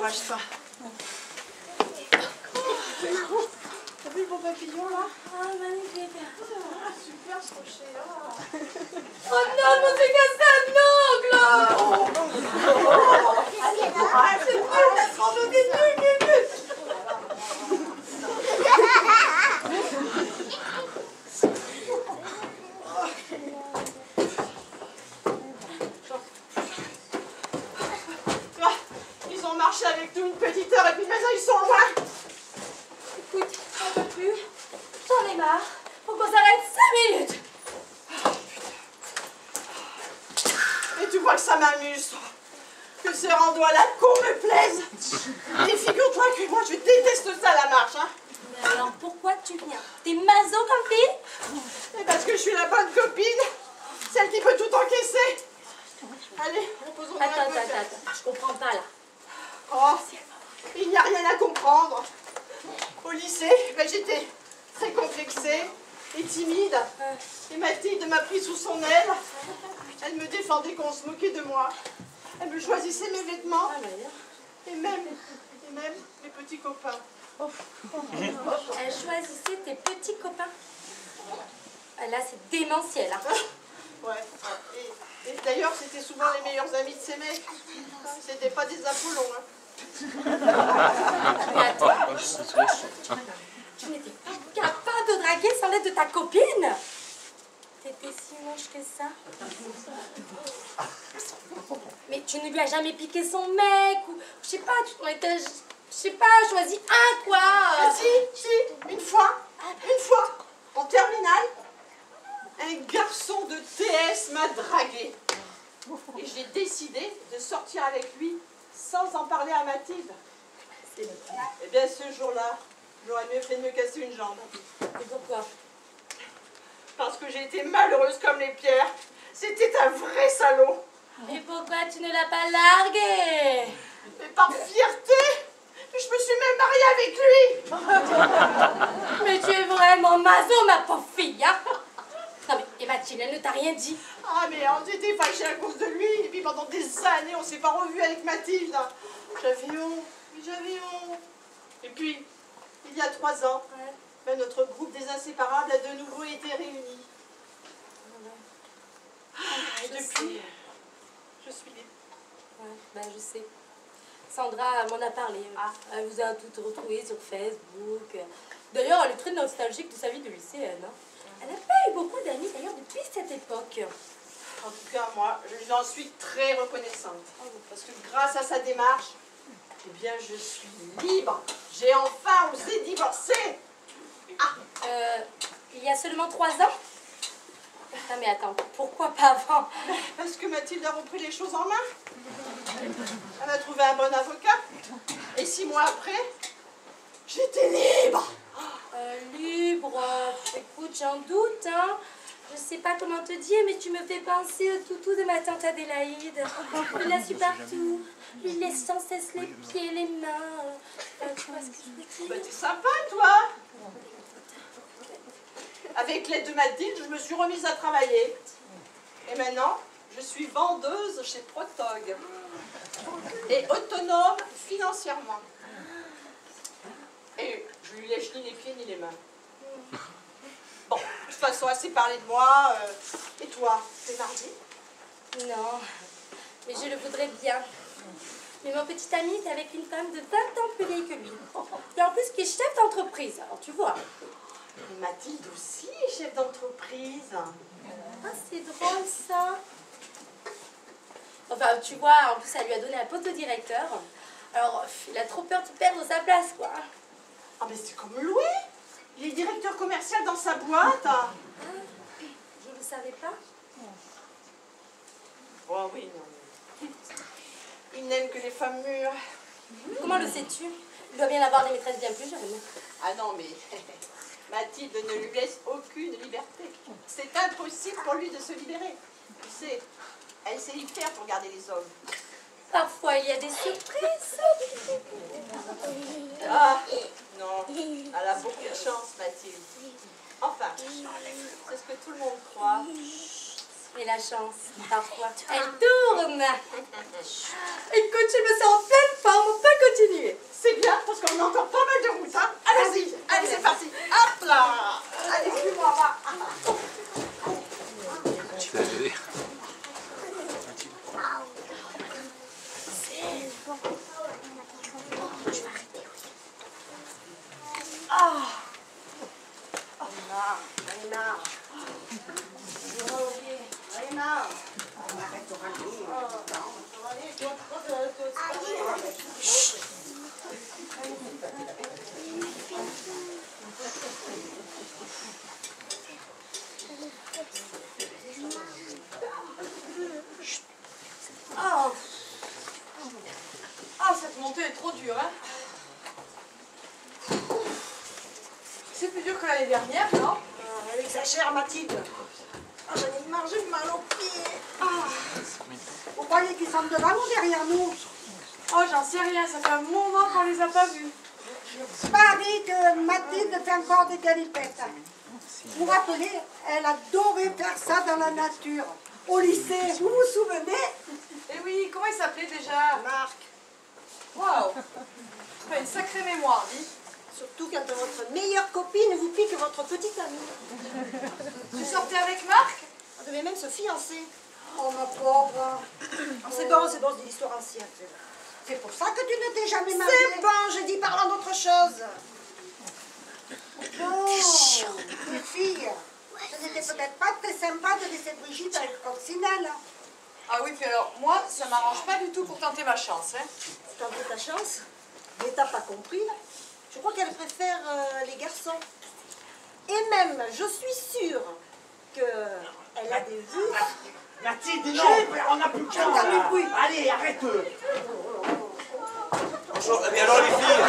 décourage pas. T'as vu le beau papillon là? Ah, magnifique. Ah, super ce rocher là. Oh non, je me suis cassé un ongle. C'est nul, la randonnée nulle. Ils ont marché avec nous une petite heure et puis maintenant ils sont loin. Écoute, j'en peux plus. J'en ai marre. Faut qu'on s'arrête 5 minutes. Et tu crois que ça m'amuse, toi? Que ces randos à la con me plaisent? Et figure-toi que moi je déteste ça la marche, hein. Mais alors pourquoi tu viens? T'es maso comme fille? Et parce que je suis la bonne copine, celle qui peut tout encaisser. Allez, reposons-nous un peu. Attends, je comprends pas là. Oh, il n'y a rien à comprendre. Au lycée, ben, j'étais très complexée et timide. Et Mathilde m'a pris sous son aile. Elle me défendait quand on se moquait de moi. Elle me choisissait mes vêtements. Et même mes petits copains. Elle choisissait tes petits copains. Ah, là, c'est démentiel. Hein. Ouais. Et d'ailleurs, c'était souvent les meilleurs amis de ces mecs. C'était pas des Apollons. Hein. Mais attends, tu n'étais pas capable de draguer sans l'aide de ta copine? T'étais si moche que ça? Mais tu ne lui as jamais piqué son mec ou je sais pas, tu t'en étais, je sais pas, choisi un quoi? Ah, si, une fois, en terminale, un garçon de TS m'a dragué. Et j'ai décidé de sortir avec lui sans en parler à Mathilde. Eh bien, ce jour-là, j'aurais mieux fait de me casser une jambe. Et pourquoi? Parce que j'ai été malheureuse comme les pierres. C'était un vrai salaud. Et pourquoi tu ne l'as pas largué? Mais par fierté, je me suis même mariée avec lui. Mais tu es vraiment maso, ma pauvre fille, hein? Non mais, et Mathilde, elle ne t'a rien dit? Ah mais on était fâchés à cause de lui. Et puis pendant des années, on s'est pas revus avec Mathilde. J'avais honte. Et puis, il y a 3 ans, ben, notre groupe des inséparables a de nouveau été réuni. Et depuis, je suis libre. Ouais, ben je sais. Sandra m'en a parlé. Elle vous a toutes retrouvées sur Facebook. D'ailleurs, elle est très nostalgique de sa vie de lycéenne. Hein. Elle n'a pas eu beaucoup d'amis d'ailleurs depuis cette époque. En tout cas, moi, je lui en suis très reconnaissante. Parce que grâce à sa démarche, eh bien, je suis libre. J'ai enfin osé divorcer. Il y a seulement 3 ans? Non mais attends, pourquoi pas avant? Parce que Mathilde a repris les choses en main. Elle a trouvé un bon avocat. Et 6 mois après, j'étais libre. Libre, écoute, j'en doute, hein. Je sais pas comment te dire, mais tu me fais penser au toutou de ma tante Adélaïde. Il la suit partout. Il laisse sans cesse les pieds, les mains. Tu vois ce que je veux dire? Bah, t'es sympa, toi. Avec l'aide de Mathilde, je me suis remise à travailler. Et maintenant, je suis vendeuse chez Protog. Et autonome financièrement. Et je lui lèche ni les pieds ni les mains. Bon, de toute façon, assez parlé de moi. Et toi, t'es mariée? Non, mais je le voudrais bien. Mais mon petit ami est avec une femme de 20 ans plus vieille que lui. Et en plus, qui est chef d'entreprise. Alors, tu vois. Et Mathilde aussi est chef d'entreprise. Ah, c'est drôle, ça. Enfin, tu vois, en plus, elle lui a donné un poste de directeur. Alors, il a trop peur de perdre sa place, quoi. Ah, mais c'est comme Louis. Il est directeur commercial dans sa boîte. Ah, je ne le savais pas. Oh oui, non. Il n'aime que les femmes mûres. Comment le sais-tu? Il doit bien avoir des maîtresses bien plus jeunes. Ah non, mais Mathilde ne lui laisse aucune liberté. C'est impossible pour lui de se libérer. Tu sais, elle sait y faire pour garder les hommes. Parfois, il y a des surprises. Ah, non, elle a beaucoup de chance, Mathilde. Enfin, c'est ce que tout le monde croit. Et la chance, parfois, elle tourne. Écoute, je me sens en pleine pas, on peut continuer. C'est bien, parce qu'on a encore pas mal de route, hein. Allez-y, allez, c'est parti. Hop là. Allez, plus-moi, va. Ah, cette montée est trop dure, hein. C'est plus dur que l'année dernière, non? Elle exagère, Mathilde. J'en ai marre, j'ai mal aux pieds. Vous croyez qu'ils sont devant ou derrière nous? Oh, j'en sais rien, ça fait un moment qu'on les a pas vus. Paris que Mathilde fait encore des galipettes. Vous vous rappelez, elle adorait faire ça dans la nature. Au lycée, vous vous souvenez? Eh oui, comment il s'appelait déjà? Marc. Waouh! T'as une sacrée mémoire, dis. Surtout quand votre meilleure copine vous pique votre petite amie. Tu sortais avec Marc? On devait même se fiancer. Oh ma pauvre. Oh, c'est bon, c'est une histoire ancienne. C'est pour ça que tu ne t'es jamais mariée. C'est bon, je dis parlons d'autre chose. Oh, mes filles, ce n'était peut-être pas très sympa de laisser Brigitte avec Coccinelle. Ah oui, puis alors, moi, ça m'arrange pas du tout pour tenter ma chance, hein. Tenter ta chance, mais t'as pas compris. Je crois qu'elle préfère les garçons. Et même, je suis sûre qu'elle a des vues. Mathilde, non, on n'a plus le temps. Entends du bruit. Allez, arrête. Bonjour, mais alors les filles?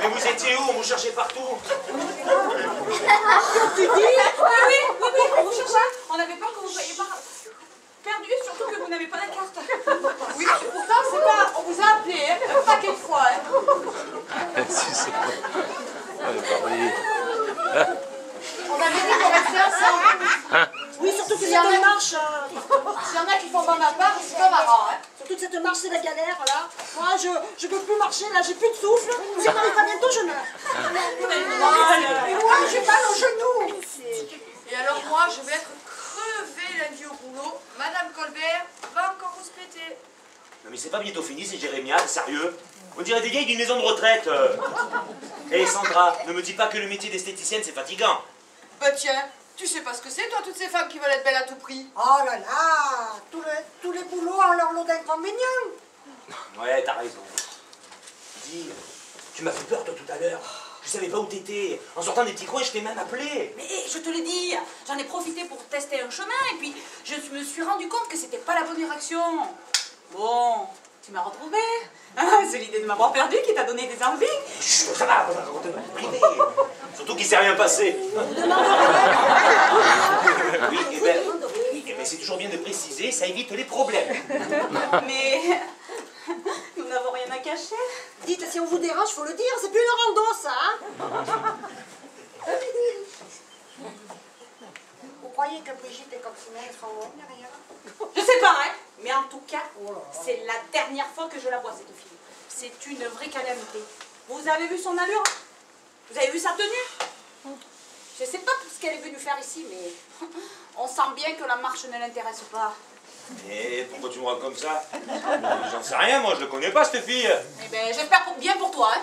Mais vous étiez où? On vous cherchait partout. Tu dis? Oui, on vous cherchait. On avait peur que vous soyez pas perdu, surtout que vous n'avez pas la carte. Oui, pourtant, c'est pas... On vous a appelé, hein, un paquet de fois, hein. Si, c'est pas... oui. On avait dit qu'on restait ensemble. Oui, surtout que cette marche. S'il y en a qui font pas ma part, c'est pas marrant, hein. Surtout que cette marche, c'est la galère, là. Moi, je peux plus marcher, là, j'ai plus de souffle. Si je n'arrive pas bientôt, je meurs. Et moi, j'ai mal au genou. Et alors moi, je vais être crevée lundi au boulot. Madame Colbert va encore vous se péter. Non mais c'est pas bientôt fini, c'est Jérémia, sérieux? On dirait des vieilles d'une maison de retraite. Hé Sandra, ne me dis pas que le métier d'esthéticienne c'est fatigant. Bah tiens, tu sais pas ce que c'est, toi, toutes ces femmes qui veulent être belles à tout prix. Oh là là, tous les boulots ont leur lot d'inconvénients. Ouais, t'as raison. Dis, tu m'as fait peur toi tout à l'heure. Je savais pas où t'étais. En sortant des petits coins, je t'ai même appelé. Mais je te l'ai dit, j'en ai profité pour tester un chemin et puis je me suis rendu compte que c'était pas la bonne direction. Bon, tu m'as retrouvé. Ah, c'est l'idée de m'avoir perdu qui t'a donné des envies. Chut, ça va, raconte-moi privé. Surtout qu'il s'est rien passé. Oui, mais c'est toujours bien de préciser, ça évite les problèmes. Mais nous n'avons rien à cacher. Dites, si on vous dérange, faut le dire, c'est plus une rando, ça, hein. Vous croyez que Brigitte et Coccinelle sont longues derrière? Je sais pas, hein, mais en tout cas, c'est la dernière fois que je la vois, cette fille. C'est une vraie calamité. Vous avez vu son allure? Vous avez vu sa tenue? Je sais pas ce qu'elle est venue faire ici, mais on sent bien que la marche ne l'intéresse pas. Mais pourquoi tu me rends comme ça? J'en sais rien, moi, je ne connais pas, cette fille. Eh ben, j'espère bien pour toi, hein.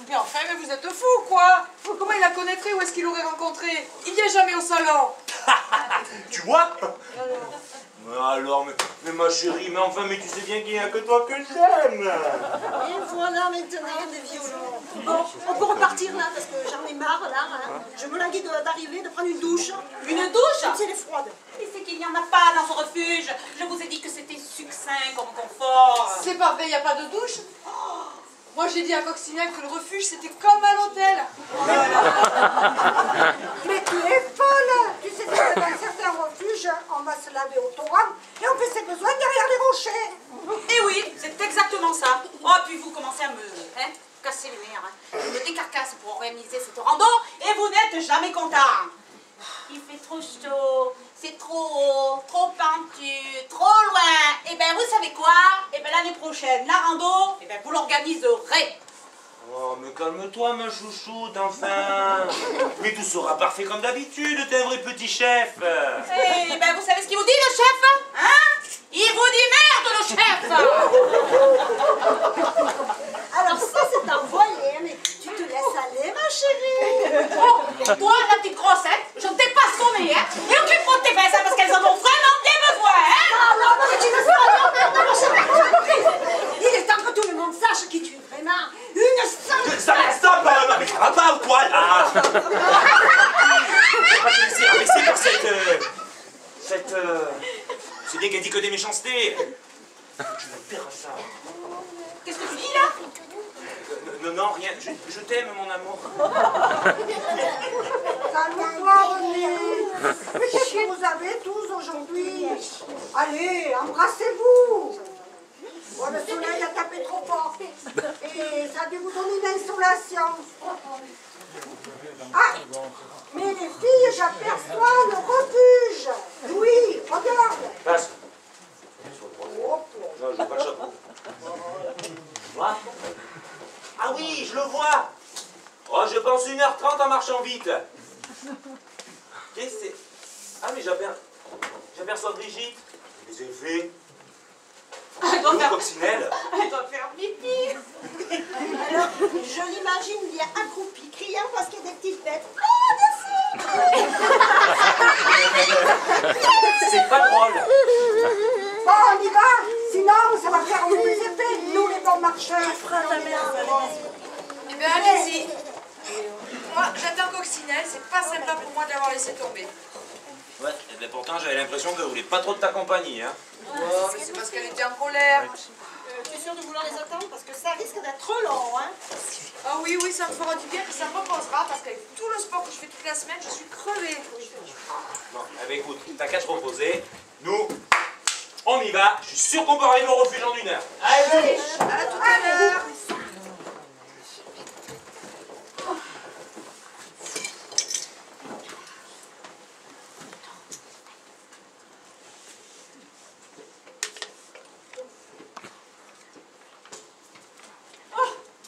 Mais enfin, mais vous êtes fous, quoi. Comment il la connaîtrait? Où est-ce qu'il l'aurait rencontré? Il vient jamais au salon. Tu vois? Alors, mais ma chérie, mais enfin, mais tu sais bien qu'il n'y a que toi que j'aime. Et voilà maintenant des violons. Bon, on peut repartir là, parce que j'en ai marre là. Hein. Je me languis d'arriver, de prendre une douche. Une douche? C'est les froides. Mais c'est qu'il n'y en a pas dans ce refuge. Je vous ai dit que c'était succinct comme confort. C'est pas vrai, il n'y a pas de douche. Moi, j'ai dit à Coccinelle que le refuge, c'était comme à l'hôtel. Mais tu es folle. Tu sais que dans certains refuges, on va se laver au torrent et on fait ses besoins derrière les rochers. Eh oui, c'est exactement ça. Oh, puis vous commencez à me casser les nerfs. Hein. Je me décarcasse pour organiser cette rando et vous n'êtes jamais content. Il fait trop chaud, c'est trop haut, trop pentu, trop loin. Et ben vous savez quoi? Et ben l'année prochaine, la rando, et ben vous l'organiserez. Oh, mais calme-toi, ma chouchoute, enfin. Mais tout sera parfait comme d'habitude, t'es un vrai petit chef. Eh ben vous savez ce qu'il vous dit, le chef? Hein? Il vous dit merde, le chef. Alors ça, c'est envoyé, mais tu te laisses aller, ma chérie. Oh, toi, la petite grossette, je ne t'ai pas sommée, hein? Et occupe-toi de tes fesses, hein, parce qu'elles en ont vraiment des besoins, hein? Non, mais tu ne seras pas perdre, ma chérie. Il est temps que tout le monde sache qui tu es vraiment. Une sale... Stop, mais ça va pas ou quoi, là? Je vais pas te laisser rabaisser par cette... C'est bien qu'elle dit que des méchancetés. Tu me perds ça. Qu'est-ce que tu dis, là? Non, rien. Je t'aime, mon amour. Calme-toi, René. Qu'est-ce que vous avez tous aujourd'hui? Allez, embrassez-vous. Oh, le soleil a tapé trop fort. Et ça a dû vous donner une insolation. Ah, mais les filles, j'aperçois le refuge. Oui, regarde. Passe. Oh, Non, je veux pas le chapeau. Moi? Ah oui, je le vois. Oh, je pense 1h30 en marchant vite. Qu'est-ce que c'est? Ah, mais j'aperçois Brigitte. Les effets. Elle doit faire... Coccinelle. Elle doit faire pipi. alors, je l'imagine bien accroupie, criant parce qu'il y a des petites bêtes. Oh, C'est pas drôle. bon, on y va. Sinon, ça va faire mauvais effet. Nous, les bons marcheurs. Eh bien, allez-y. Moi, j'attends Coccinelle, c'est pas sympa pour moi d'avoir laissé tomber. Ouais, mais pourtant j'avais l'impression qu'elle voulait pas trop de ta compagnie, hein. Oh, mais c'est parce qu'elle était en colère. Tu es sûr de vouloir les attendre? Parce que ça risque d'être trop long, hein? Ah oui, ça me fera du bien, puis ça me reposera, parce qu'avec tout le sport que je fais toute la semaine, je suis crevée. Bon, eh ben écoute, t'as qu'à te reposer. Nous, on y va. Je suis sûr qu'on peut arriver au refuge en 1 heure. Allez! À tout à l'heure.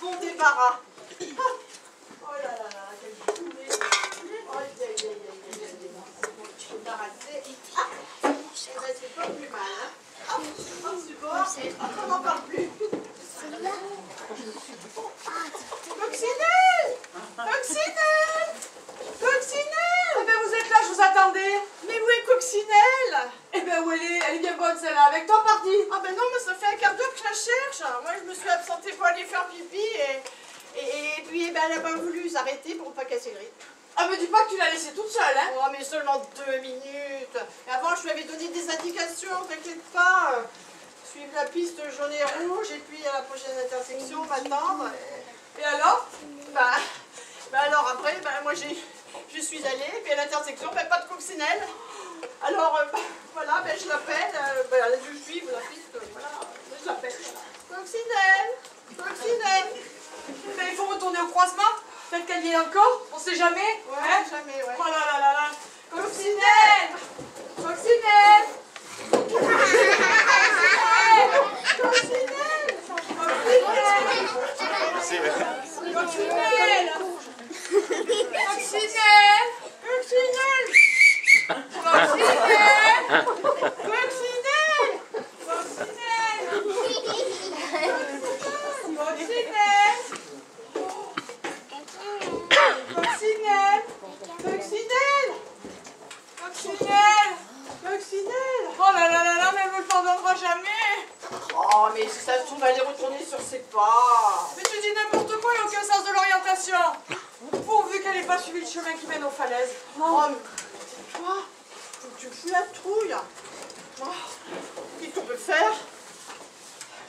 Bon débarras. Oh là là là, quelle journée. Oh, je peux m'arrêter. Ah, eh ben, c'est pas plus mal, hein. Hop, on supporte et hop, on n'en parle plus. Coccinelle! Coccinelle! Coccinelle! Eh bien, vous êtes là, je vous attendais. Mais où est Coccinelle? Eh bien, où elle est bien bonne, celle-là. Avec toi, parti. Ah ben non, mais ça fait un quart d'heure que je la cherche. Moi, je me suis absentée pour aller faire pipi et puis eh ben, elle n'a pas voulu s'arrêter pour ne pas casser le rythme. Ah, me dis pas que tu l'as laissée toute seule, hein. Oh, mais seulement 2 minutes. Et avant, je lui avais donné des indications, t'inquiète pas. Suivre la piste jaune et rouge et puis à la prochaine intersection, m'attendre. Et alors? Bah alors après, moi je suis allée, puis à l'intersection, pas de Coccinelle. Alors voilà, je l'appelle, elle a dû suivre la piste, voilà, je l'appelle. Coccinelle! Coccinelle! Mais il faut retourner au croisement. Peut-être qu'elle y est encore, on sait jamais. Ouais, Hein? jamais, ouais. Oh là là là là. Coccinelle! Coccinelle! Coccinelle! Coccinelle! Coccinelle! Coccinelle! Coccinelle! Coccinelle! Coccinelle! Coccinelle! Coccinelle! Coccinelle! Coccinelle! Oh là là là là, mais elle me le pardonnera jamais. Oh, mais si ça se trouve, elle est retournée sur ses pas. Mais tu dis n'importe quoi, il n'a aucun sens de l'orientation. Pourvu qu'elle n'ait pas suivi le chemin qui mène aux falaises. Oh, mais toi, tu me fous la trouille. Oh, qu'est-ce qu'on peut faire?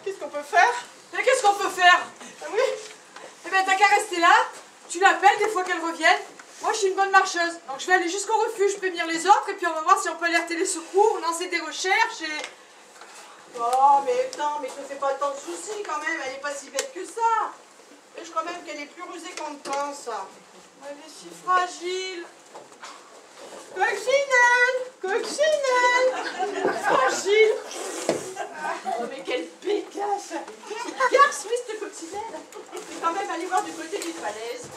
Qu'est-ce qu'on peut faire? Mais qu'est-ce qu'on peut faire? Ah oui? Eh bien, t'as qu'à rester là, tu l'appelles des fois qu'elle revienne. Moi, je suis une bonne marcheuse, donc je vais aller jusqu'au refuge prévenir les autres, et puis on va voir si on peut alerter les secours, lancer des recherches, et... Oh, mais non, mais je ne fais pas tant de soucis quand même, elle est pas si bête que ça. Et je crois même qu'elle est plus rusée qu'on ne pense. Elle est si fragile. Coccinelle! Coccinelle! Fragile! Oh, mais quelle pécasse! Garce, oui, cette coccinelle! Je vais quand même aller voir du côté d'une falaise.